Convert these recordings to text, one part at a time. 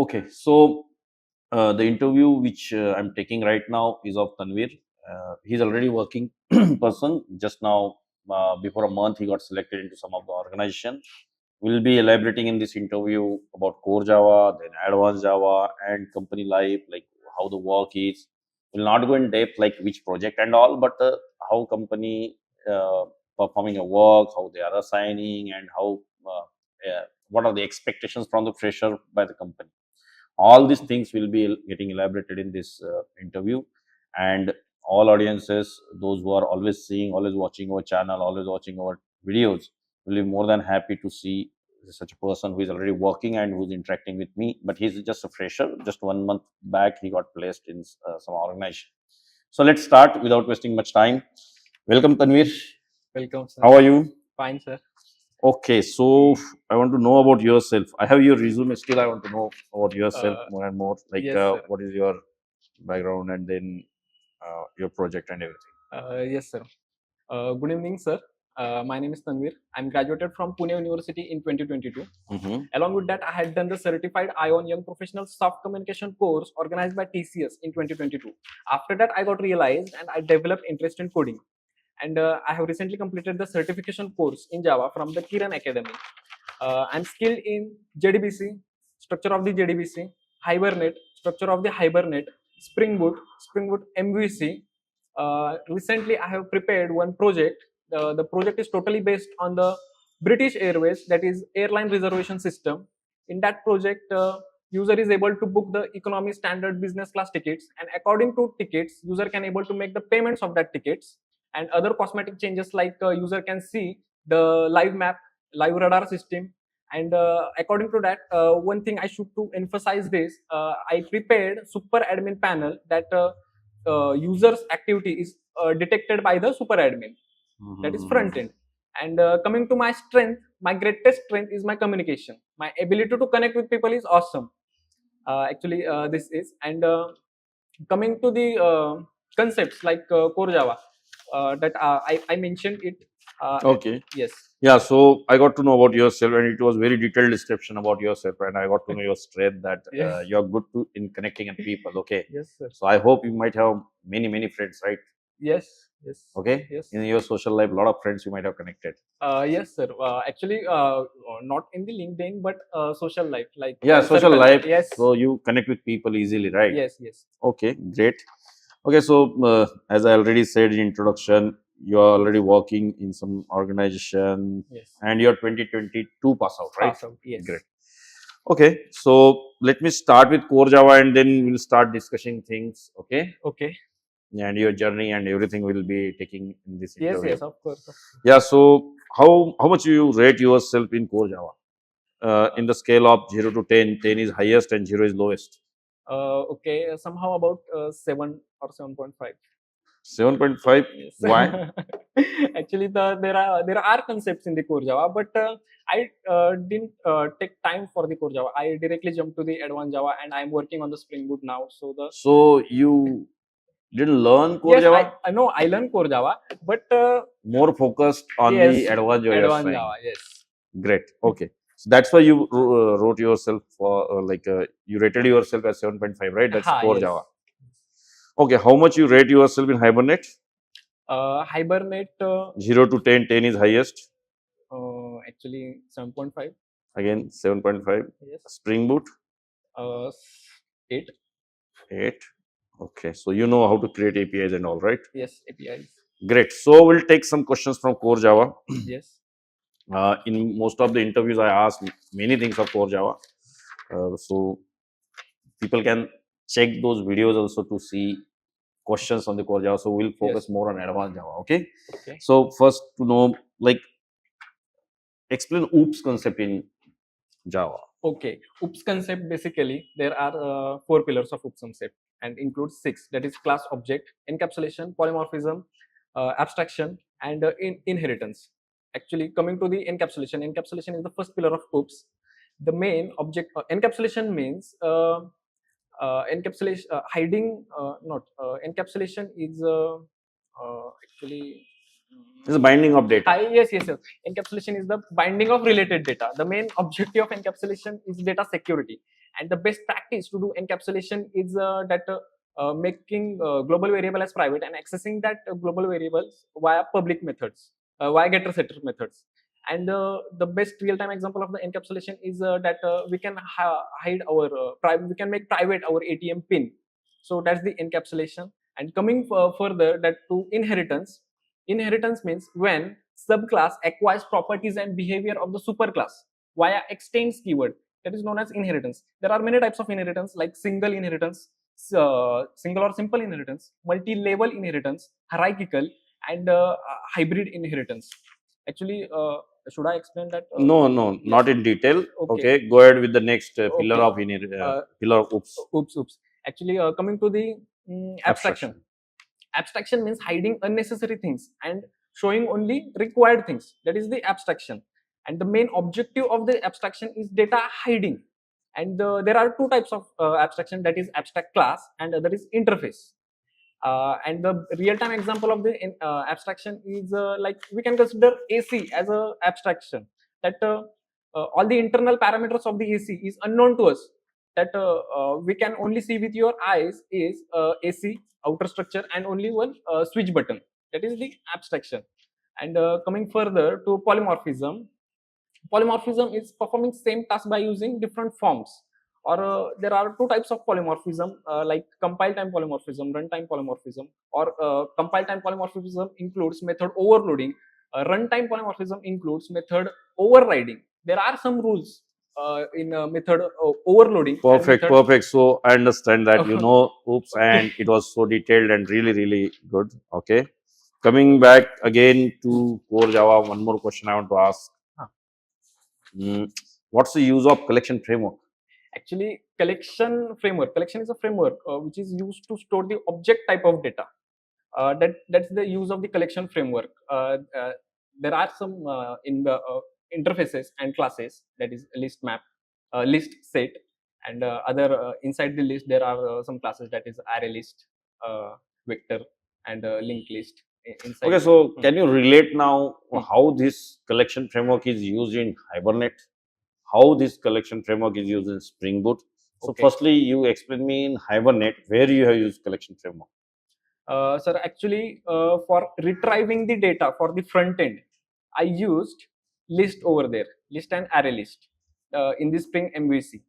Okay, so the interview which I'm taking right now is of Tanvir. He's already working person. Just now, before a month, he got selected into some of the organization. We'll be elaborating in this interview about core Java, then advanced Java, and company life, like how the work is. We'll not go in depth like which project and all, but how company performing a work, how they are assigning, and how what are the expectations from the fresher by the company. All these things will be getting elaborated in this interview, and all audiences, those who are always seeing, always watching our channel, always watching our videos, will be more than happy to see such a person who is already working and who's interacting with me. But he's just a fresher. Just 1 month back he got placed in some organization. So let's start without wasting much time. Welcome, Tanvir. Welcome, sir. How are you? Fine, sir. Okay, so I want to know about yourself. I have your resume. Still, I want to know about yourself more and more. Like, yes, what is your background, and then your project and everything. Yes, sir. Good evening, sir. My name is Tanvir. I'm graduated from Pune University in 2022. Along with that, I had done the certified ION Young Professional Soft Communication course organized by TCS in 2022. After that, I got realized and I developed interest in coding. And I have recently completed the certification course in Java from the Kiran Academy. I'm skilled in JDBC, structure of the JDBC, Hibernate, structure of the Hibernate, Spring Boot MVC. Recently, I have prepared one project. The project is totally based on the British Airways, that is airline reservation system. In that project, user is able to book the economy, standard, business class tickets, and according to tickets, user can able to make the payments of that tickets, and other cosmetic changes like user can see the live map, live radar system. And according to that, one thing I should to emphasize this, I prepared super admin panel that user's activity is detected by the super admin. That is front end. And coming to my strength, my greatest strength is my communication. My ability to connect with people is awesome. Actually, this is. And coming to the concepts like core Java, that I mentioned it. Okay. Yes. Yeah. So I got to know about yourself, and it was very detailed description about yourself, and I got to know your strength that Yes. you're good in connecting with people. Okay. Yes, sir. So I hope you might have many friends, right? Yes. Yes. Okay. Yes. In your social life, a lot of friends you might have connected. Yes, sir. Actually, not in the LinkedIn, but social life, like social circle. life. Yes. So you connect with people easily, right? Yes. Yes. Okay, great. Okay, so as I already said in introduction, you are already working in some organization. Yes. And you're 2022 pass out, right? Pass out. Yes. Great. Okay, so let me start with core Java, and then we'll start discussing things. Okay. Okay. And your journey and everything will be taking in this Yes. interview. Yes. Of course. Yeah. So how much you rate yourself in core Java? In the scale of 0 to 10, 10 is highest and 0 is lowest. Okay. Somehow about 7 or 7.5. 7.5. Yes. Why? Actually, there are concepts in the core Java, but I didn't take time for the core Java. I directly jumped to the advanced Java, and I'm working on the Spring Boot now. So you didn't learn core yes, Java? I know I learned core Java, but more focused on yes, the advanced Java. advanced Java. Yes. Great. Okay. So that's why you wrote yourself for you rated yourself as 7.5, right? That's core yes. Java. Okay. How much you rate yourself in Hibernate? Hibernate 0 to 10, 10 is highest. Actually 7.5. Again 7.5. Yes. Spring Boot 8. 8. Okay. So you know how to create APIs and all, right? Yes, APIs. Great. So we'll take some questions from core Java. Yes. In most of the interviews, I ask many things of core Java. So people can check those videos also to see questions on the core Java. So we'll focus more on advanced Java. Okay. Okay. So first to know, like, explain OOPS concept in Java. Okay. OOPS concept, basically there are 4 pillars of OOPS concept and includes 6. That is class, object, encapsulation, polymorphism, abstraction, and inheritance. Actually, coming to the encapsulation is the first pillar of OOPS. The main object encapsulation means encapsulation hiding not encapsulation is actually It's a binding of data. yes. Encapsulation is the binding of related data. The main objective of encapsulation is data security. And the best practice to do encapsulation is making global variable as private and accessing that global variables via public methods, via getter setter methods. And the best real-time example of the encapsulation is that we can hide our we can make private our ATM pin. So that's the encapsulation. And coming further, that to inheritance. Inheritance means when subclass acquires properties and behavior of the superclass via extends keyword. That is known as inheritance. There are many types of inheritance, like single inheritance, single or simple inheritance, multi-level inheritance, hierarchical, and hybrid inheritance. Actually, should I explain that? No, yes. not in detail. Okay. Okay, go ahead with the next pillar Okay. of pillar of oops. Actually, coming to the abstraction. Abstraction means hiding unnecessary things and showing only required things. That is the abstraction. And the main objective of the abstraction is data hiding. And there are two types of abstraction, that is abstract class and other is interface. And the real-time example of the abstraction is like we can consider AC as a abstraction, that all the internal parameters of the AC is unknown to us, that we can only see with your eyes is AC outer structure and only one switch button. That is the abstraction. And coming further to polymorphism. Polymorphism is performing same task by using different forms, or there are two types of polymorphism, like compile time polymorphism, runtime polymorphism. Or compile time polymorphism includes method overloading, runtime polymorphism includes method overriding. There are some rules in method overloading. Perfect. So I understand that you know oops, Okay. and it was so detailed and really good. Okay, coming back again to core Java, one more question I want to ask. What's the use of collection framework? Actually, collection is a framework which is used to store the object type of data. That's the use of the collection framework. There are some in the interfaces and classes, that is list map, list set, and other inside the list there are some classes, that is array list, vector, and linked list. Inside. Okay, so can you relate now how this collection framework is used in Hibernate? How this collection framework is used in Spring Boot? So Okay. firstly, you explain me in Hibernate where you have used collection framework. Sir, actually, for retrieving the data for the front end, I used list over there, list and array list in the Spring MVC.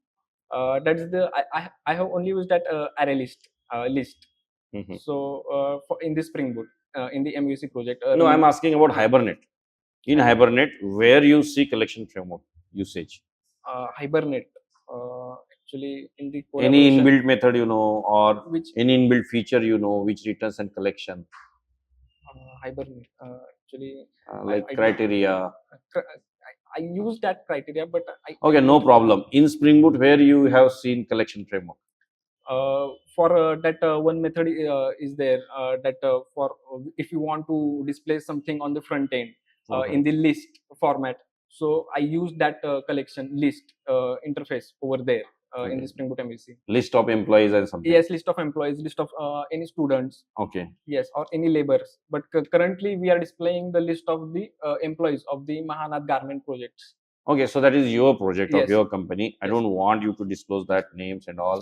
That's the I have only used that array list list. So for in the Spring Boot in the MVC project. No, I'm asking about Hibernate. In Hibernate, where you see collection framework usage? Hibernate. Actually, in the any inbuilt method you know, or which any inbuilt feature you know which returns and collection? Hibernate. Actually, like criteria. I use that criteria, but okay, no problem. In Spring Boot, where you have seen collection framework? For that one method is there that for if you want to display something on the front end in the list format, so I use that collection list interface over there in the Spring Boot MVC. List of employees and something. Yes, list of employees, list of any students. Okay. Yes, or any laborers. But currently we are displaying the list of the employees of the Mahanath Garment projects. Okay, so that is your project Yes. of your company. I Yes. don't want you to disclose that names and all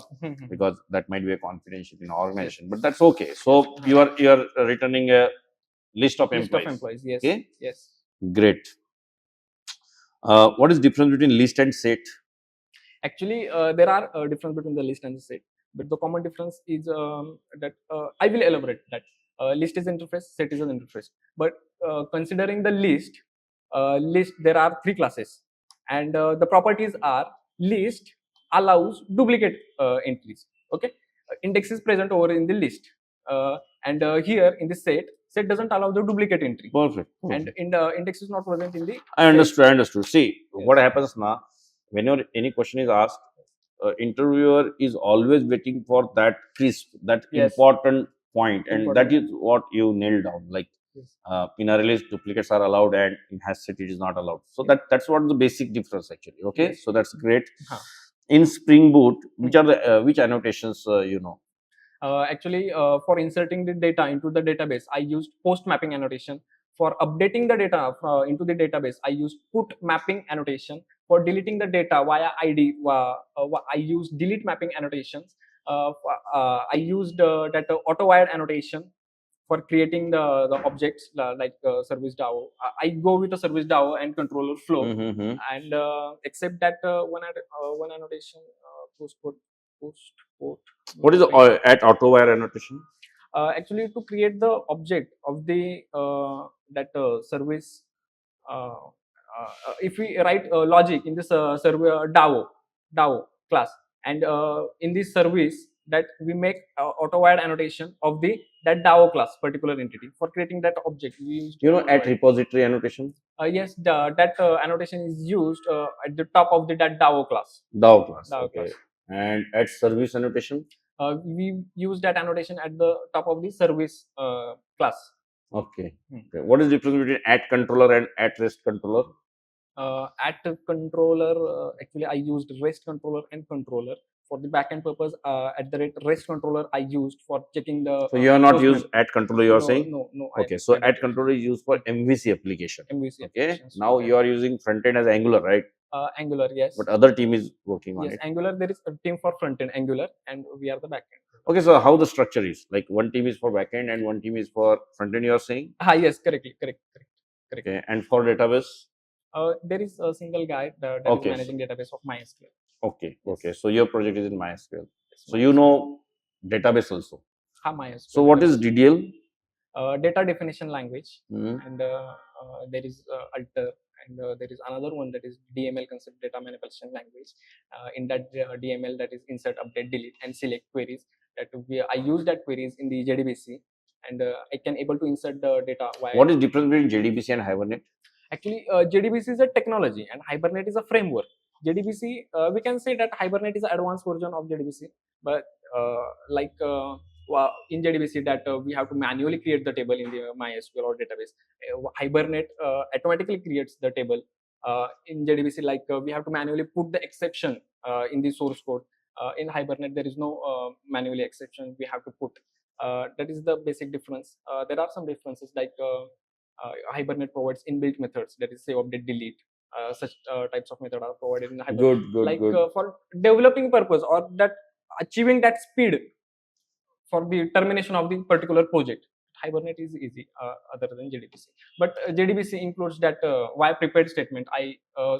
because that might be a confidential in organization. Yes. But that's okay. So you are returning a list of employees. List of employees. Yes. Okay. Yes. Great. What is difference between list and set? Actually, there are difference between the list and the set, but the common difference is that I will elaborate that list is interface, set is an interface. But considering the list, there are three classes, and the properties are list allows duplicate entries. Okay, index is present over in the list, and here in the set doesn't allow the duplicate entry. Perfect. And in the index is not present in the. I understood. See, yes. What happens now? Whenever any question is asked, interviewer is always waiting for that crisp, that yes. important point, and that is what you nailed down. Like yes. In a release, duplicates are allowed, and in hash set it is not allowed. So that's what the basic difference actually. Okay, yes. So that's great. In Spring Boot, which are the which annotations you know? Actually, for inserting the data into the database, I used post mapping annotation. For updating the data into the database, I used put mapping annotation. For deleting the data via ID, I use delete mapping annotations. I used that auto-wired annotation for creating the objects like service DAO. I go with the service DAO and controller flow, and except that one annotation post code. What is at auto-wire annotation? Actually, to create the object of the that service. If we write logic in this server DAO class, and in this service that we make auto-wired annotation of the that DAO class particular entity for creating that object. We use at repository annotation. Yes, that annotation is used at the top of that DAO class. DAO class. Okay. And at service annotation. We use that annotation at the top of the service class. Okay. Okay. What is the difference between at controller and at rest controller? At controller, actually, I used rest controller and controller for the backend purpose. At the rest controller, I used for checking the. So you are not used at controller. You are saying no. Okay, so at controller is used for MVC application. MVC. Okay. Now you are using front end as Angular, right? Angular, yes. But other team is working on it. Yes, Angular. There is a team for front end Angular, and we are the backend. Okay, so how the structure is? Like one team is for backend and one team is for front end. You are saying? Yes, correct. Okay, and for database? There is a single guy that is managing database of MySQL. Okay, okay. So your project is in MySQL. So you know database also. MySQL. So what is DDL? Data definition language, and there is alter, and there is another one that is DML, concept data manipulation language. In that DML, that is insert, update, delete, and select queries. That I use that queries in the JDBC, and I can able to insert the data. What is the difference between JDBC and Hibernate? Actually, JDBC is a technology and Hibernate is a framework. JDBC, we can say that Hibernate is an advanced version of JDBC, but in JDBC that we have to manually create the table in the MySQL or database. Hibernate automatically creates the table. In JDBC, we have to manually put the exception in the source code. In Hibernate, there is no manually exception we have to put. That is the basic difference. There are some differences like Hibernate provides inbuilt methods, that is save, update, delete. Such types of methods are provided in Hibernate. Good. For developing purpose or that achieving that speed for the termination of the particular project, Hibernate is easy other than JDBC. But JDBC includes that via prepared statement. I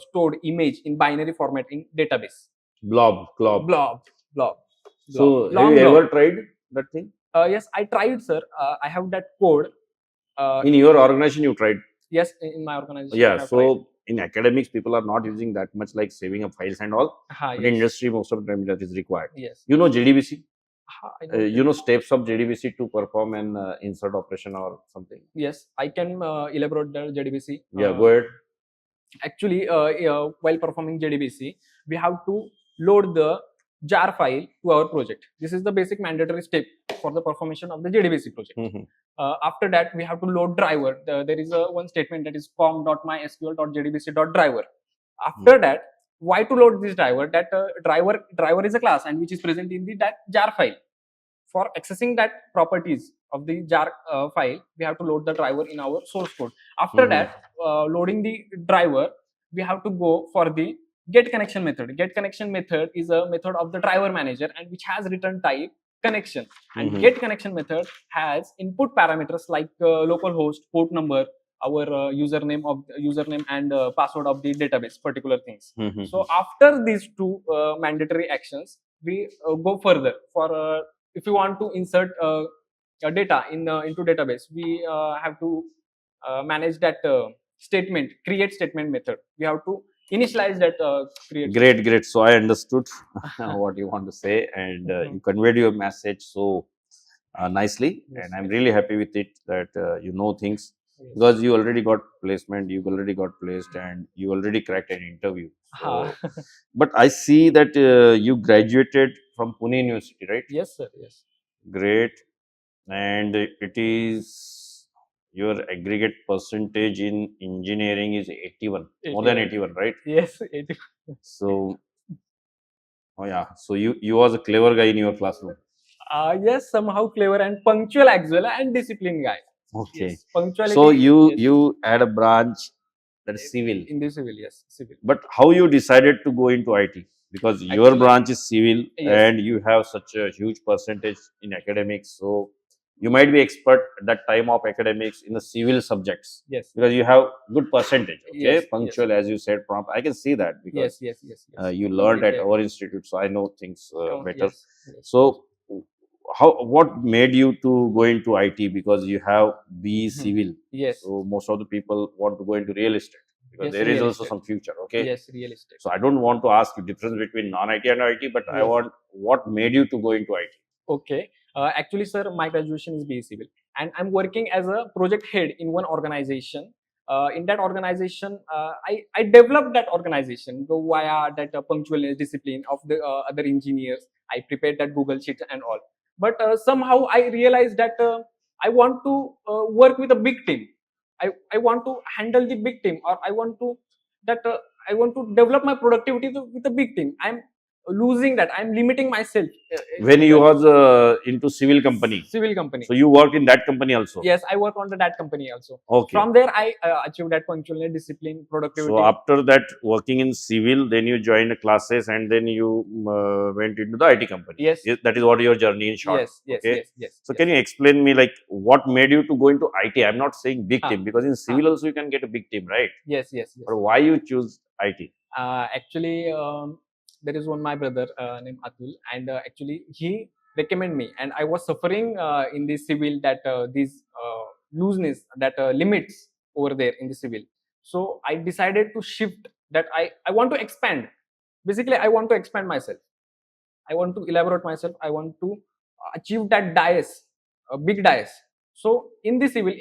stored image in binary format in database. Blob. So have you ever tried that thing? Yes, I tried, sir. I have that code. In your organization, you tried? Yes, in my organization. Yeah. So in academics, people are not using that much like saving up files and all. But in industry, most of the time that is required. Yes. You know JDBC? You know steps of JDBC to perform an insert operation or something? Yes, I can elaborate the JDBC. Yeah, go ahead. Actually, while performing JDBC, we have to load the jar file to our project. This is the basic mandatory step for the performance of the JDBC project. After that, we have to load driver. There is one statement that is com.mysql.jdbc.driver. After that, why to load this driver? That driver is a class and which is present in that jar file. For accessing that properties of the jar file, we have to load the driver in our source code. After that, loading the driver, we have to go for the get connection method. Get connection method is a method of the driver manager and which has return type connection. And get connection method has input parameters like localhost, port number, our username and password of the database, particular things. So after these two mandatory actions, we go further. For if you want to insert data into database, we have to manage that statement, create statement method. We have to initialize that create. Great. So I understood what you want to say, and you conveyed your message so nicely, and I'm really happy with it that you know things. Because you already got placement, you already got placed, and you already cracked an interview. So, but I see that you graduated from Pune University, right? Yes, sir. Yes. Great. And it is your aggregate percentage in engineering is 81, more than 81, right? Yes, 81. So, so you was a clever guy in your classroom. Yes, somehow clever and punctual as well, and disciplined guy. Okay. Yes, punctuality. So you had a branch That is civil. In the civil, yes, civil. But how you decided to go into IT? Because your Actually, branch is civil, yes. and you have such a huge percentage in academics. So you might be expert at that time of academics in the civil subjects. Yes. Because you have good percentage. Okay, Yes, punctual, yes. as you said, prompt. I can see that because Yes, yes, yes, yes. you learned at Yeah. our institute, so I know things better. Yes, yes. So what made you to go into IT? Because you have B civil. Yes. So most of the people want to go into real estate because Yes, there is real also estate. some future. Okay. Yes, real estate. So I don't want to ask you difference between non-IT and IT, but I Yes. want what made you to go into IT. Okay. Actually, sir, my graduation is BA Civil, and I'm working as a project head in one organization. In that organization, I developed that organization via that punctualness discipline of the other engineers. I prepared that Google sheet and all. But somehow I realized that I want to work with a big team. I want to handle the big team, or I want to develop my productivity with a big team. I'm losing that. I'm limiting myself. When you was into civil company. Civil company. So you worked in that company also. Yes, I work on that company also. Okay. From there, I achieved that punctuality, discipline, productivity. So after that, working in civil, then you joined classes, and then you went into the IT company. Yes. That is what your journey in short. Yes, yes, okay? yes. So can you explain me like what made you to go into IT? I'm not saying big team, because in civil also you can get a big team, right? Yes, yes, yes. But why you choose IT? Actually, there is one my brother named Atul, and actually he recommended me, and I was suffering in the civil that these looseness, that limits over there in the civil. So I decided to shift. That I want to expand. Basically, I want to expand myself. I want to elaborate myself. I want to achieve that dais, a big dais. So in the civil,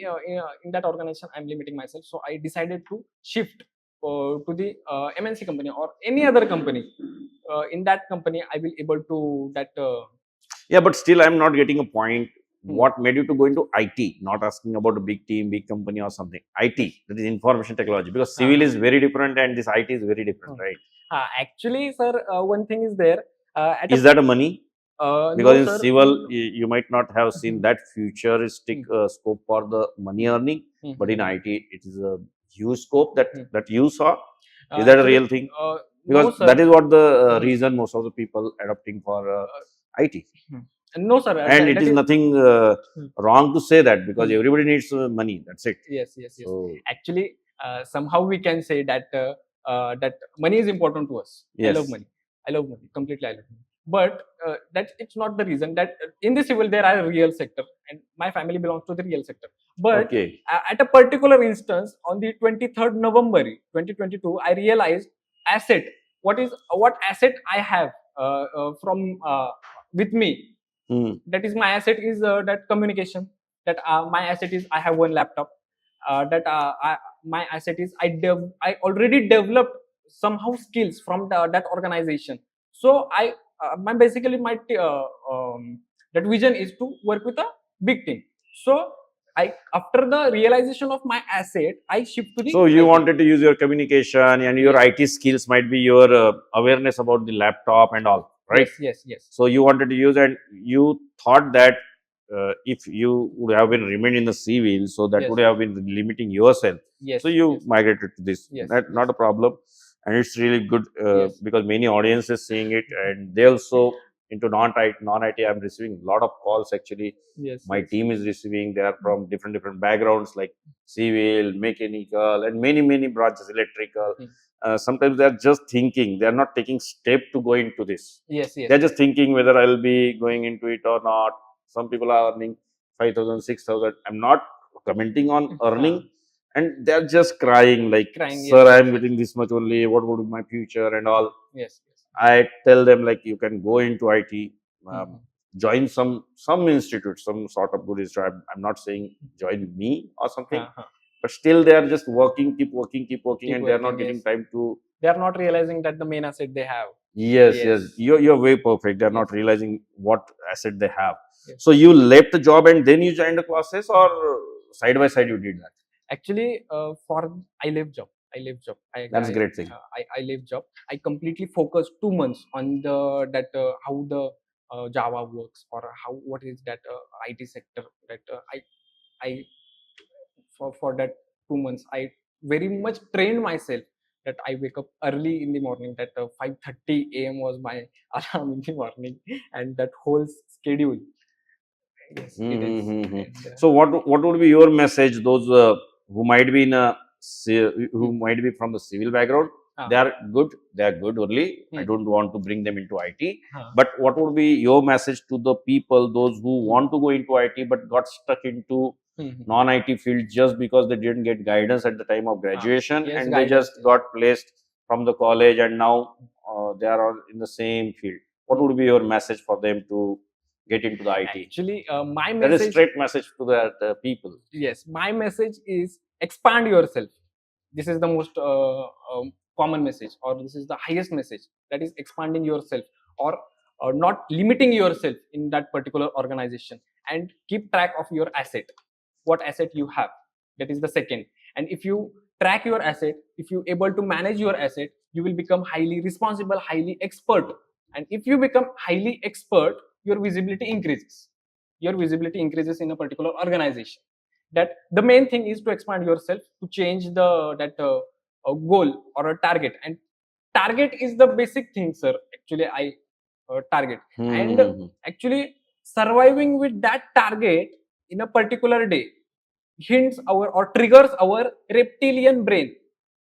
in that organization, I'm limiting myself. So I decided to shift to the MNC company or any other company. In that company, I will able to that. Yeah, but still, I'm not getting a point. What made you to go into IT? Not asking about a big team, big company, or something. IT, that is information technology, because civil is very different and this IT is very different, right? Actually, sir, one thing is there. Is that a money? Because no, in civil, you might not have seen that futuristic scope for the money earning, but in IT, it is a huge scope that you saw. Is that a real thing? Because no, that is what the reason most of the people adopting for IT. No, sir. And it is nothing wrong to say that, because everybody needs money. That's it. Yes, yes, yes. So, actually, somehow we can say that that money is important to us. Yes. I love money. I love money. Completely, I love money. But that it's not the reason that in the civil there are a real sector, and my family belongs to the real sector. But at a particular instance, on the 23rd November 2022, I realized asset. What asset I have from with me? That is my asset is that communication. That my asset is I have one laptop. My asset is I already developed somehow skills from that organization. So my basically my that vision is to work with a big team. So after the realization of my asset, I shift to the. So you wanted to use your communication and your IT skills, might be your awareness about the laptop and all, right? Yes. So you wanted to use, and you thought that if you would have been remained in the civil, so that would have been limiting yourself. So you migrated to this. That's not a problem, and it's really good because many audiences seeing it, and they also into non-IT. I'm receiving a lot of calls actually. My team is receiving. They are from different backgrounds like civil, mechanical, and many branches, electrical. Sometimes they are just thinking. They are not taking step to go into this. They're just thinking whether I'll be going into it or not. Some people are earning 5,000, 6,000. I'm not commenting on earning. And they're just crying like, sir, I'm getting this much only. What would be my future and all? Yes. I tell them like, you can go into IT, join some institute, some sort of good institute. I'm not saying join me or something, but still they are just working, keep working, and they are not getting time to. They are not realizing that the main asset they have. Yes. You're way perfect. They're not realizing what asset they have. So you left the job and then you joined the classes, or side by side you did that? Actually, I left job. That's a great thing. I left job. I completely focused 2 months on how the Java works, or what is that IT sector. That I for that 2 months I very much trained myself that I wake up early in the morning. That 5:30 a.m. was my alarm in the morning, and that whole schedule. Yes, it is. And, So what would be your message? Those who might be in a who might be from the civil background, they are good. They are good only. I don't want to bring them into IT. But what would be your message to the people, those who want to go into IT but got stuck into non-IT field just because they didn't get guidance at the time of graduation, yes, and they just got placed from the college, and now they are all in the same field? What would be your message for them to get into the IT? Actually, my That is message. straight message to the people. Yes, my message is expand yourself. This is the most common message, or this is the highest message. That is expanding yourself, or not limiting yourself in that particular organization, and keep track of your asset. What asset you have? That is the second. And if you track your asset, if you able to manage your asset, you will become highly responsible, highly expert. And if you become highly expert, your visibility increases. Your visibility increases in a particular organization. That the main thing is to expand yourself, to change the that goal or a target. And target is the basic thing, sir. Actually, I target. And actually surviving with that target in a particular day hints our or triggers our reptilian brain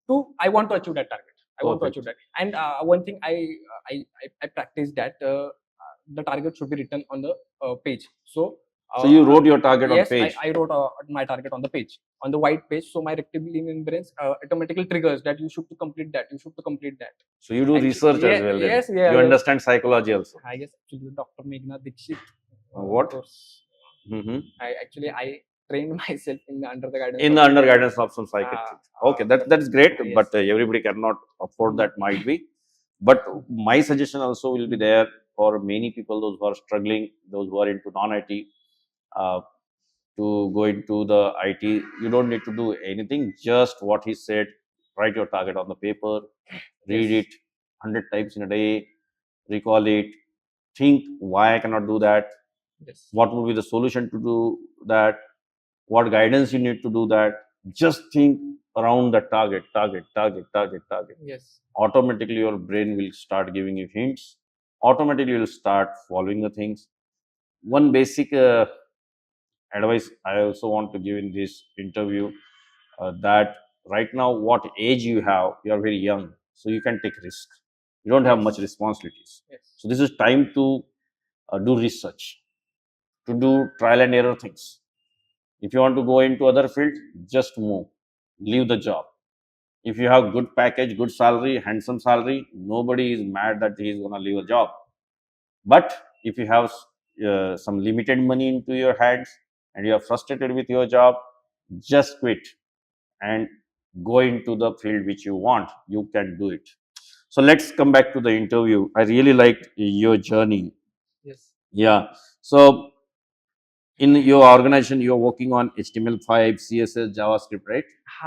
to I want to achieve that target. I want to achieve that. And one thing I practice that the target should be written on the page. So you wrote your target on yes, page? I wrote my target on the page, on the white page. So my reptilian brain automatically triggers that you should to complete that. You should to complete that. So you do research as well. Yes, then. yeah. You understand psychology also. Yes, actually, Dr. 𝐻𝐿𝐻𝐿. What? I trained myself in the under the guidance. In the under guidance of some psychiatrist. Okay, that's great. Yes. But everybody cannot afford that, might be. But my suggestion also will be there for many people, those who are struggling, those who are into non-IT, to go into the IT. You don't need to do anything. Just what he said. Write your target on the paper. Read it 100 times in a day. Recall it. Think why I cannot do that. Yes. What would be the solution to do that? What guidance you need to do that? Just think around the target. Yes. Automatically your brain will start giving you hints. Automatically you will start following the things. One basic advice I also want to give in this interview, that right now what age you have, you are very young, so you can take risks. You don't have much responsibilities. Yes. So this is time to do research, to do trial and error things. If you want to go into other field, just move, leave the job. If you have good package, good salary, handsome salary, nobody is mad that he is going to leave a job. But if you have some limited money into your hands and you are frustrated with your job, just quit and go into the field which you want. You can do it. So let's come back to the interview. I really liked your journey. Yes. Yeah. So in your organization, you're working on HTML5, CSS, JavaScript, right?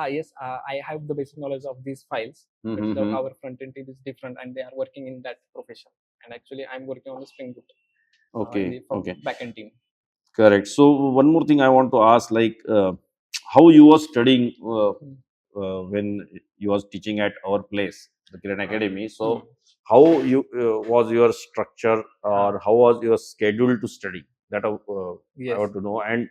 Yes, I have the basic knowledge of these files. But our front-end team is different, and they are working in that profession. And actually, I'm working on the Spring Boot. Okay. Backend team. Correct. So one more thing I want to ask, like how you were studying when you was teaching at our place, the Kiran Academy. So how you was your structure, or how was your schedule to study? That Yes. I want to know. And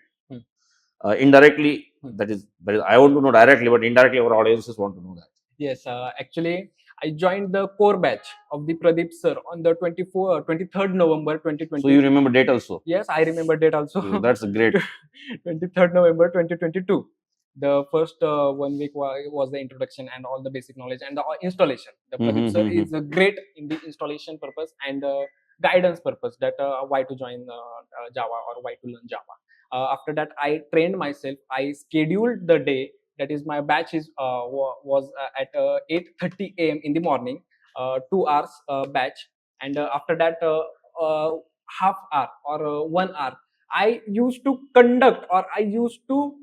indirectly, that is I want to know directly, but indirectly our audiences want to know that. Yes, actually, I joined the core batch of the Pradeep sir on the 23rd November 2020. So you remember date also? Yes, I remember date also. So that's great. 23rd November 2022. The first 1 week was the introduction and all the basic knowledge and the installation. The Pradeep sir is great in the installation purpose and guidance purpose, that why to join Java or why to learn Java. After that, I trained myself. I scheduled the day. That is, my batch is was at 8:30 a.m. in the morning, 2 hours batch, and after that, half hour or 1 hour, I used to conduct, or I used to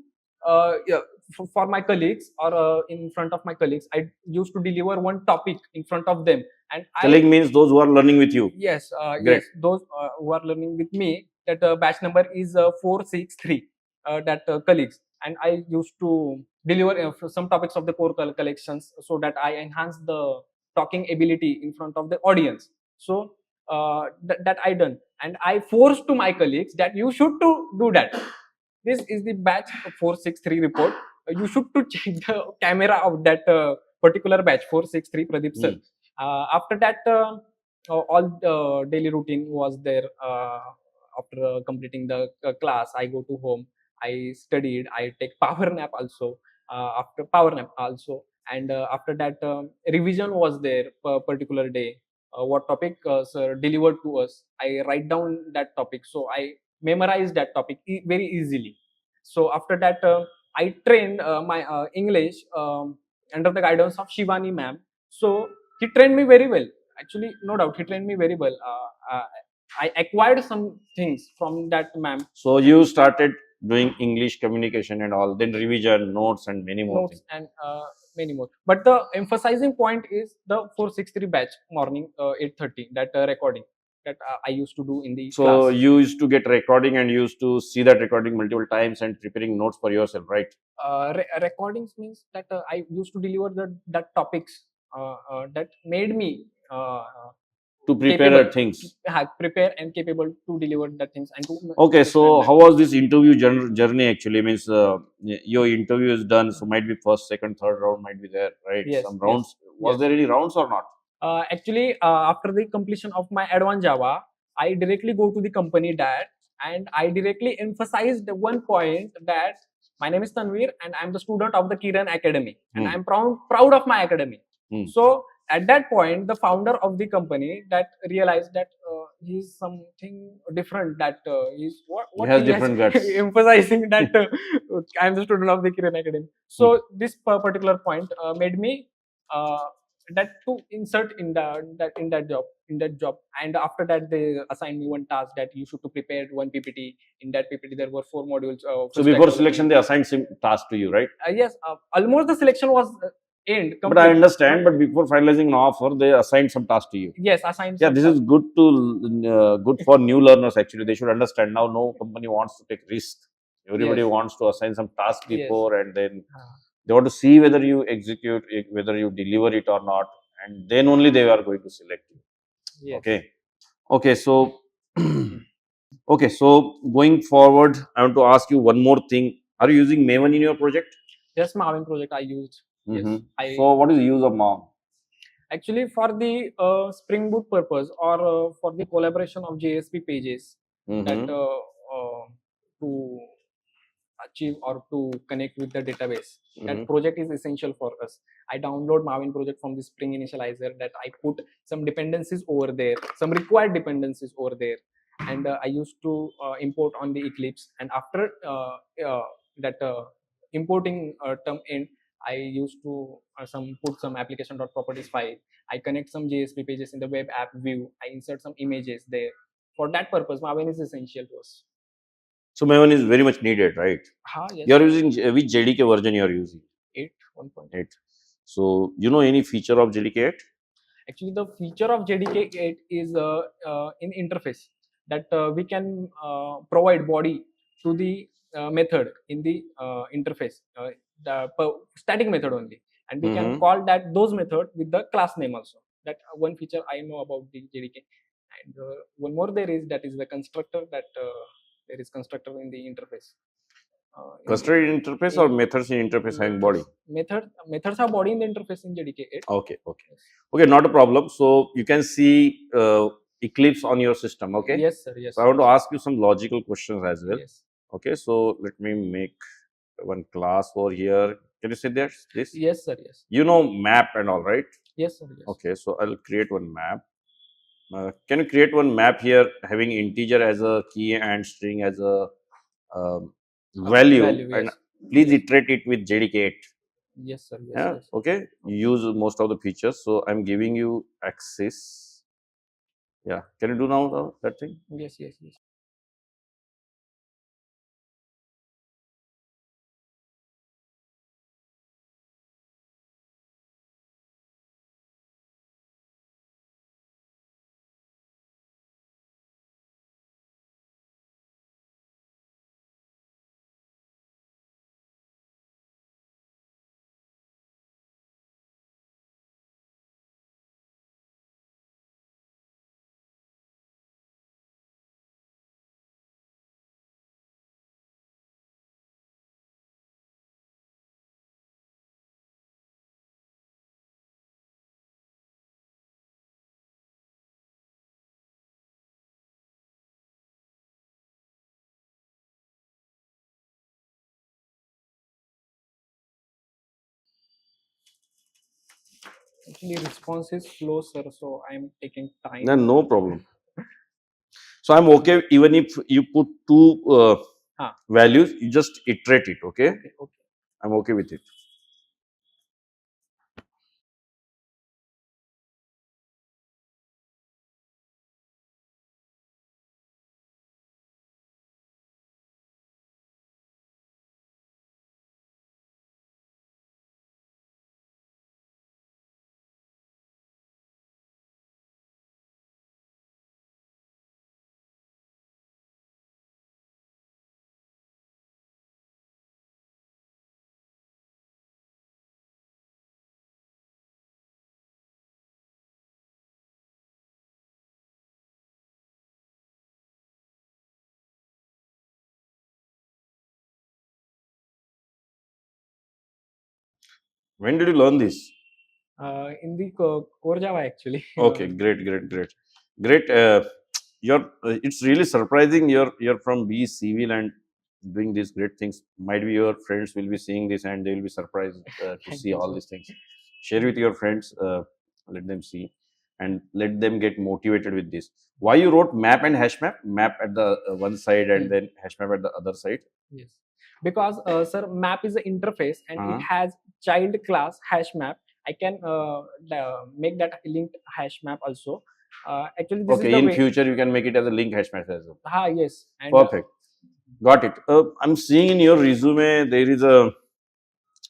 for my colleagues, or in front of my colleagues, I used to deliver one topic in front of them. And colleague means those who are learning with you. Yes, yes, those who are learning with me. That batch number is 463. That colleagues, and I used to deliver some topics of the core collections, so that I enhance the talking ability in front of the audience. So that I done, and I forced to my colleagues that you should to do that. This is the batch 463 report. You should to check the camera of that particular batch 463 Pradeep sir. After that, all the daily routine was there. After completing the class, I go to home. I studied. I take power nap also. After power nap also, and after that, revision was there per particular day. What topic sir delivered to us? I write down that topic, so I memorize that topic very easily. So after that, I trained my English under the guidance of Shivani ma'am. So he trained me very well. Actually, no doubt, he trained me very well. I acquired some things from that ma'am. So you started doing English communication and all, then revision, notes, and many more Notes things. and many more. But the emphasizing point is the 463 batch morning 8:30, that recording that I used to do in the So class. you used to get recording and you used to see that recording multiple times and preparing notes for yourself, right? Recordings means that I used to deliver that topics that made me To prepare capable, things. prepare and capable to deliver the things and to Okay, so explain that. how was this interview journey actually? Means your interview is done, so might be first, second, third round might be there, right? Yes, Some rounds. yes, Was yes. there any rounds or not? Actually, after the completion of my advanced Java, I directly go to the company that, and I directly emphasized the one point that my name is Tanvir and I'm the student of the Kiran Academy, and I'm proud of my academy. So at that point, the founder of the company that realized that he's something different. That he's what He has he different guts. emphasizing that I'm the student of the Kiran Academy. So this particular point made me that to insert in that job. And after that, they assigned me one task that you should to prepare one PPT. In that PPT, there were 4 modules. So before selection, they assigned some task to you, right? Yes, almost the selection was end. But I understand. But before finalizing an offer, they assigned some task to you. Yes, assigned. Yeah, this is good to good for new learners. Actually, they should understand now. No company wants to take risk. Everybody wants to assign some task before, and then they want to see whether you execute it, whether you deliver it or not, and then only they are going to select you. Yes. Okay. So okay, so going forward, I want to ask you one more thing. Are you using Maven in your project? Yes, Maven project I used. Yes. So what is the use of Maven? Actually, for the Spring Boot purpose, or for the collaboration of JSP pages, that to achieve or to connect with the database, that project is essential for us. I download Maven project from the Spring Initializer, that I put some dependencies over there, some required dependencies over there, and I used to import on the Eclipse. And after that importing term end, I used to put some application.properties file. I connect some JSP pages in the web app view. I insert some images there. For that purpose, Maven is essential to us. So Maven is very much needed, right? Yes. You are using which JDK version you are using? 8.1.8. So you know any feature of JDK 8? Actually, the feature of JDK 8 is in interface, that we can provide body to the method in the interface, the static method only, and we can call that those method with the class name also. That one feature I know about the JDK. And one more there is, that is the constructor, that there is constructor in the interface. Constructor in interface or methods in interface having body? Methods have body in the interface in JDK 8. Okay, not a problem. So you can see Eclipse on your system. Okay. Yes, sir. Yes. So I want to ask you some logical questions as well. Yes. Okay. So let me make one class over here. Can you see this? Yes, sir. Yes. You know map and all, right? Yes, sir. Yes. Okay. So I'll create one map. Can you create one map here having integer as a key and string as a value, and yes. please iterate it with JDK 8. Yes, sir. Yes, Yeah. yes. Okay. Use most of the features. So I'm giving you access. Yeah. Can you do now that thing? Yes, yes, yes. Actually, response is slow, sir. So I'm taking time. Then no problem. So I'm okay even if you put two values, you just iterate it. Okay. Okay. I'm okay with it. When did you learn this? In the core Java, actually. Okay, great. It's really surprising. You're from B Civil and doing these great things. Might be your friends will be seeing this and they will be surprised to see all these things. Share with your friends. Let them see and let them get motivated with this. Why you wrote map and hash map? Map at the one side and then hash map at the other side. Yes, because sir, map is an interface and it has child class hash map. I can make that linked hash map also. Actually, this is the in way. future you can make it as a link hash map as well. Yes. And, perfect. Got it. I'm seeing in your resume there is a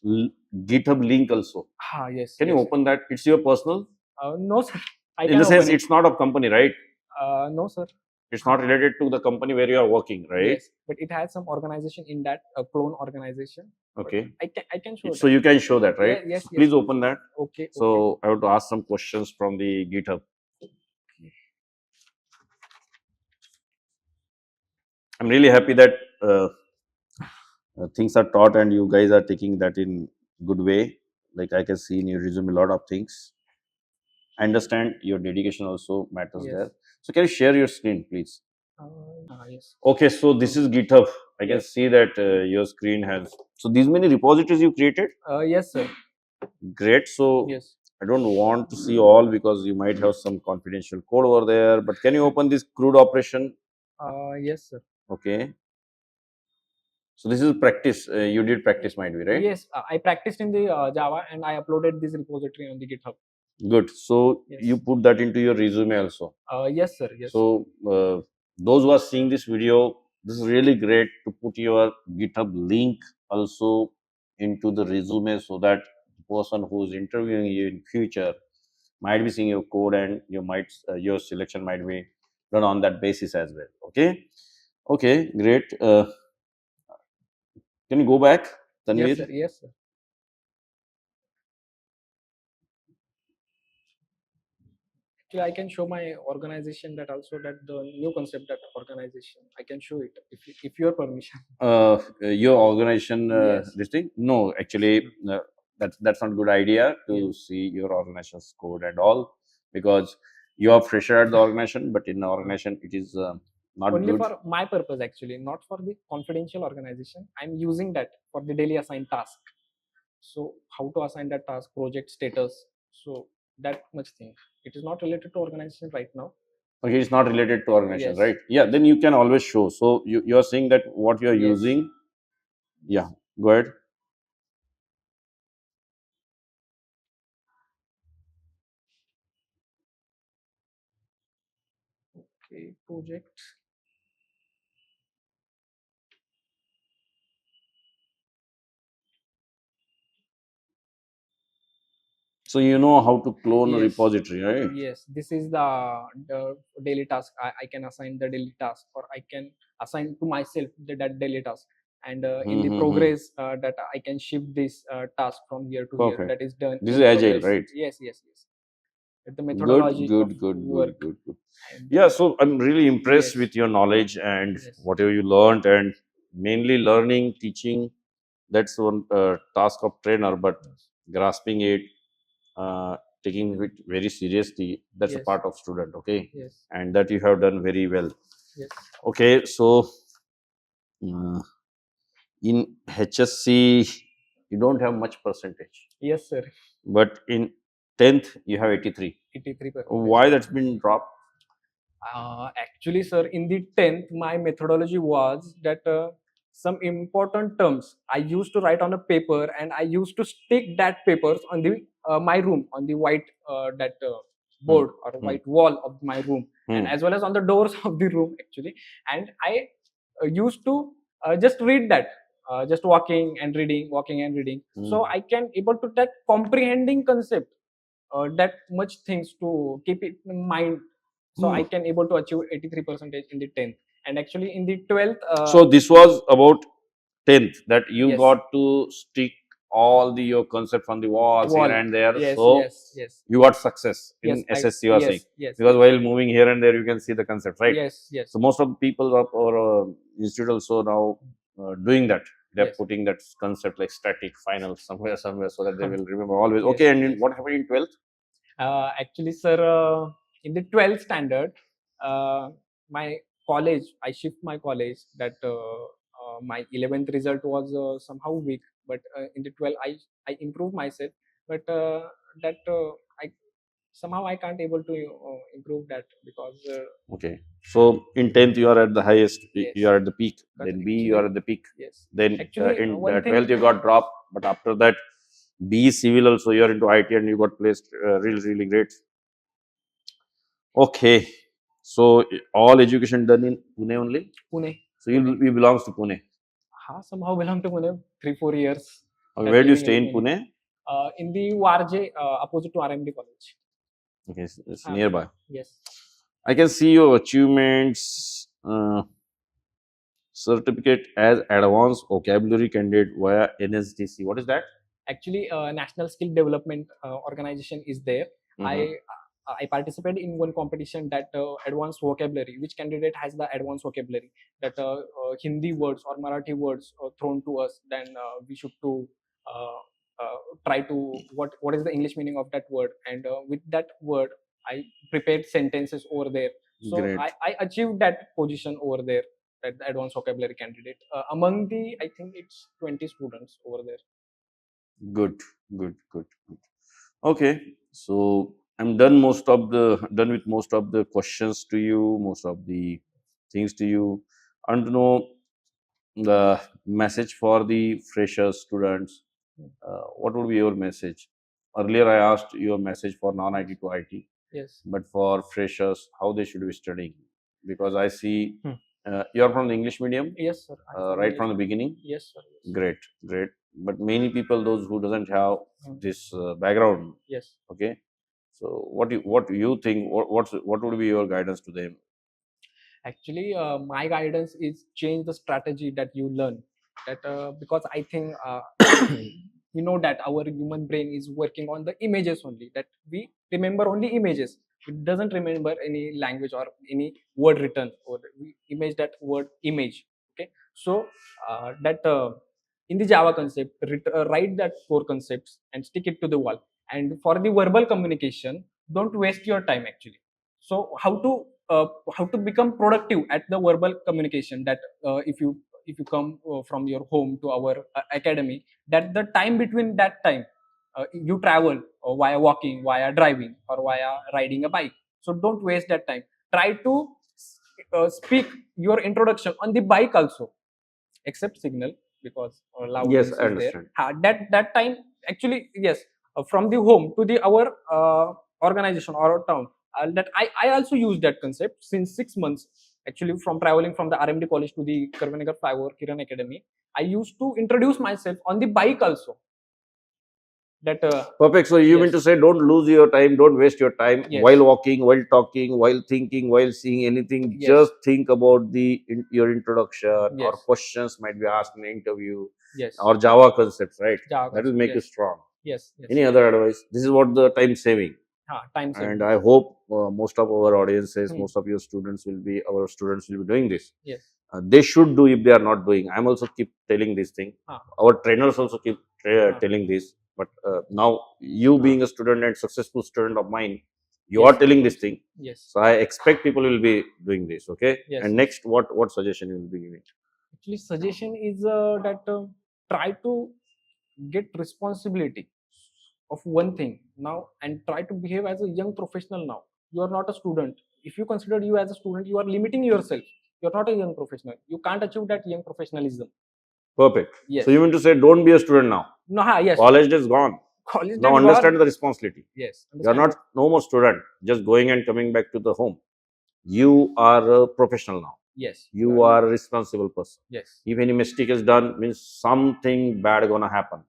GitHub link also. Yes. Can you open that? It's your personal? No, sir. In the sense, it's not of company, right? No, sir. It's not related to the company where you are working, right? Yes, but it has some organization in that, a clone organization. Okay. I can show. So you can show that, right? Yes. So please open that. Okay. So I have to ask some questions from the GitHub. I'm really happy that things are taught and you guys are taking that in good way. Like I can see in your resume a lot of things. I understand your dedication also matters there. So can you share your screen, please? Yes. Okay, so this is GitHub. I can see that your screen has. So these many repositories you created? Yes, sir. Great. So I don't want to see all because you might have some confidential code over there. But can you open this CRUD operation? Yes, sir. Okay. So this is practice. You did practice, might be, right? Yes, I practiced in the Java and I uploaded this repository on the GitHub. Good. So you put that into your resume also. Yes, sir. Yes. So those who are seeing this video, this is really great to put your GitHub link also into the resume so that the person who is interviewing you in future might be seeing your code and you might your selection might be done on that basis as well. Okay, great. Can you go back, Tanvir? Yes, sir. Actually, I can show my organization that also, that the new concept, that organization. I can show it if your permission. Your organization this thing? No, actually that's not a good idea to see your organization's code and all, because you are fresher at the organization, but in the organization it is not only good. For my purpose, actually, not for the confidential organization. I'm using that for the daily assigned task. So how to assign that task, project status, so that much thing. It is not related to organization right now. Okay, it's not related to organization, right? Yeah, then you can always show. So you are saying that what you are using. Yeah, go ahead. Okay, project. So you know how to clone a repository, right? Yes, this is the daily task. I can assign the daily task, or I can assign to myself that daily task. And in the progress, that I can shift this task from here to here. That is done. This is agile, right? Yes. The methodology. Good. Yeah, so I'm really impressed with your knowledge and whatever you learned, and mainly learning, teaching. That's one task of trainer, but grasping it, taking it very seriously, that's a part of student. Okay, and that you have done very well. Okay, so in HSC you don't have much percentage. Yes, sir. But in 10th, you have 83. 83%. Why that's been dropped? Actually, sir, in the 10th, my methodology was that some important terms I used to write on a paper, and I used to stick that papers on the my room, on the white board or white wall of my room, and as well as on the doors of the room actually. And I used to just read that, just walking and reading, walking and reading. So I can able to that comprehending concept, that much things to keep it in mind. So I can able to achieve 83% in the 10th, and actually in the 12th. So this was about 10th that you Yes. got to stick all your concepts on the walls Wall. here and there. Yes, So yes. you got success in Yes, SSC, you are saying. Yes. Because while moving here and there, you can see the concept, right? Yes. So most of the people of our institute also now doing that. They're Yes. putting that concept like static final somewhere, so that they will remember always. Yes, Okay, and yes. what happened in 12th? Actually, sir, in the 12th standard, my college, I shift my college. That my 11th result was somehow weak, but in the 12th, I improved myself. But that I somehow I can't able to improve that because. Okay, so in 10th you are at the highest, Yes. you are at the peak. But Then B you are at the peak. Yes. Then Actually, in one thing- 12th you got dropped, but after that B civil also you are into IT and you got placed really great. Okay, so all education done in Pune only. Pune. So you belongs to Pune. Somehow belong to Pune. 3-4 years. Okay, where do you stay in Pune? In the 𝐲𝐢𝐭𝐡, opposite to RMD college. Okay, it's nearby. Yes. I can see your achievements. Certificate as advanced vocabulary candidate via NSDC. What is that? Actually, National Skill Development Organization is there. I participated in one competition that advanced vocabulary, which candidate has the advanced vocabulary, that Hindi words or Marathi words thrown to us, then we should to try to what is the English meaning of that word, and with that word I prepared sentences over there. So Great. I achieved that position over there, that the advanced vocabulary candidate among the, I think it's 20 students over there. Good. Okay, so I'm done with most of the questions to you, most of the things to you. I want to know the message for the fresher students. What would be your message? Earlier I asked your message for non-IT to IT. Yes. But for freshers, how they should be studying? Because I see you are from the English medium. Yes, sir. Right from the beginning. Yes, sir. Yes. Great. But many people, those who doesn't have this background. Yes. Okay. So what do you think? What would be your guidance to them? Actually, my guidance is change the strategy that you learn. That because I think we know that our human brain is working on the images only. That we remember only images. It doesn't remember any language or any word written, or we image that word image. Okay, so that in the Java concept, write that core concepts and stick it to the wall. And for the verbal communication, don't waste your time actually. So how to become productive at the verbal communication, that if you come from your home to our academy, that the time between that time you travel via walking, via driving, or via riding a bike. So don't waste that time. Try to speak your introduction on the bike also, except signal, because loud Yes, is I understand. there. That time actually, yes, from the home to the our organization or town, that I also use that concept since 6 months actually, from traveling from the RMD college to the Karvanagar flyover Kiran Academy. I used to introduce myself on the bike also. That Perfect. So you mean to say, don't lose your time, don't waste your time while walking, while talking, while thinking, while seeing anything. Yes. Just think about your introduction, Yes. or questions might be asked in the interview, yes, or Java concepts, right? Java That will concept, make you yes. strong. Yes. Any other advice? This is what the time saving. Time saving. And I hope most of our audiences, most of your students will be doing this. Yes. They should do if they are not doing. I'm also keep telling this thing. Our trainers also keep telling this. But now you being a student and successful student of mine, you are telling this thing. Yes. So I expect people will be doing this. Okay. Yes. And next, what suggestion you will be giving? Actually, suggestion is that try to get responsibility. of one thing now and try to behave as a young professional now. You are not a student. If you consider you as a student, you are limiting yourself. You're not a young professional. You can't achieve that young professionalism. Perfect. Yes. So you mean to say, don't be a student now. No, yes. College is gone. College Now days understand gone. the responsibility. Yes. You are not no more student, just going and coming back to the home. You are a professional now. Yes. You are a responsible person. Yes. If any mistake is done, means something bad gonna happen.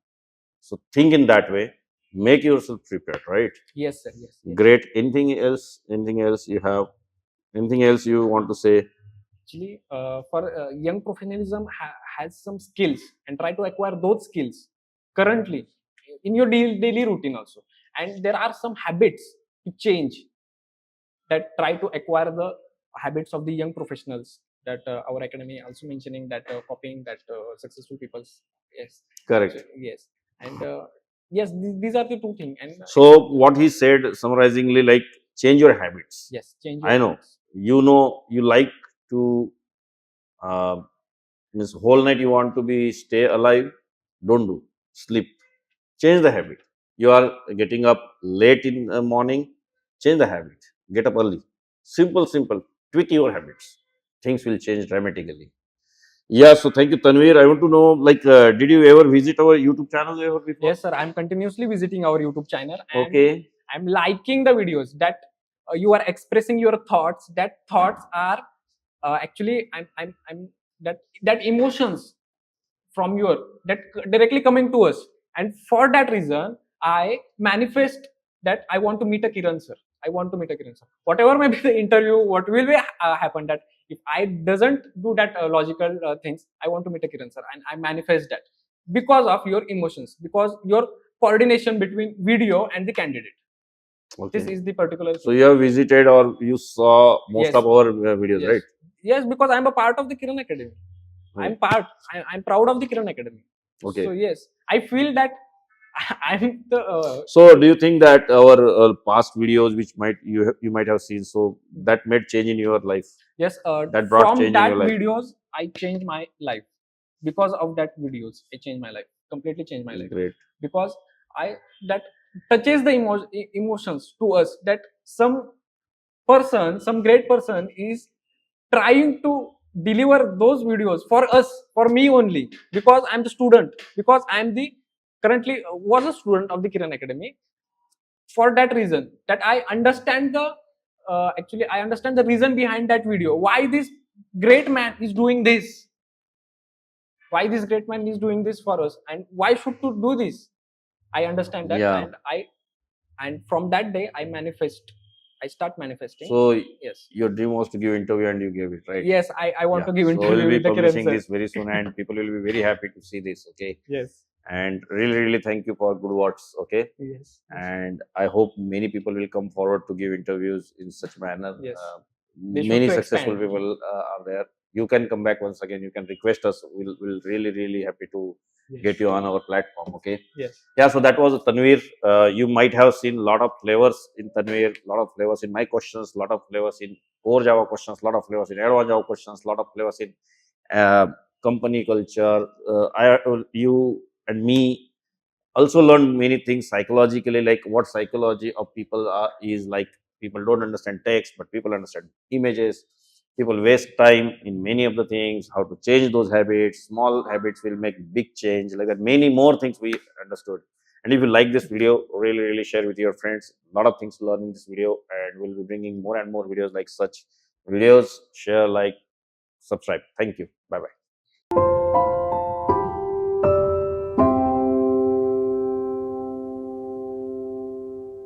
So think in that way. Make yourself prepared, right? Yes, sir. Yes. Great. Anything else? Anything else you have? Anything else you want to say? Actually, for young professionalism has some skills, and try to acquire those skills currently in your daily routine also. And there are some habits to change, that try to acquire the habits of the young professionals, that our academy also mentioning, that copying that successful people's. Yes. Correct. So, yes. And yes, these are the two things. And so what he said summarizingly, like, change your habits. yes, change. I know. Habits. You know, you like to means whole night you want to be stay alive. Don't do. Sleep. Change the habit. You are getting up late in the morning. Change the habit. Get up early. Simple. Tweak your habits. Things will change dramatically. Yeah. So thank you, Tanvir. I want to know, like, did you ever visit our YouTube channel ever before? Yes, sir. I'm continuously visiting our YouTube channel. And okay. I'm liking the videos that you are expressing your thoughts. That thoughts are actually I'm that emotions from your that directly coming to us. And for that reason, I manifest that I want to meet a Kiran sir. I want to meet a Kiran sir. Whatever may be the interview, what will be happen, that if I doesn't do that logical things, I want to meet a Kiran sir, and I manifest that because of your emotions, because your coordination between video and the candidate. Okay. This is the particular. So you have visited or you saw most Yes. of our videos, Yes. right? Yes, because I'm a part of the Kiran Academy. I'm proud of the Kiran Academy. Okay. So yes, I feel that I'm the. So do you think that our past videos, which you might have seen, so that made change in your life? Yes. That brought from change that in your life. videos, I changed my life. Because of that videos, I changed my life. Completely changed my life. Great. Because that touches the emotions to us, that some person, some great person is trying to deliver those videos for us, for me only, because I'm the student, because I'm the currently was a student of the Kiran Academy. For that reason, that I understand the actually I understand the reason behind that video, why this great man is doing this, why this great man is doing this for us, and why should to do this. I understand that. Yeah. And from that day I start manifesting. So yes, your dream was to give interview and you gave it, right? yes, I want to give So interview we'll be with the Kiran publishing sir. this very soon, and people will be very happy to see this. Okay. Yes. And really thank you for good words. Okay. Yes. And I hope many people will come forward to give interviews in such manner. Yes. Many successful people are there. You can come back once again. You can request us. We'll really happy to get you on our platform. Okay. Yes. Yeah. So that was Tanvir. You might have seen a lot of flavors in Tanvir, a lot of flavors in my questions, a lot of flavors in core Java questions, a lot of flavors in advanced Java questions, a lot of flavors in company culture. You and me also learned many things psychologically, like what psychology of people is like. People don't understand text, but people understand images. People waste time in many of the things. How to change those habits? Small habits will make big change. Like that, many more things we understood. And if you like this video, really share with your friends. A lot of things to learn in this video, and we'll be bringing more and more videos like such videos. Share, like, subscribe. Thank you. Bye bye.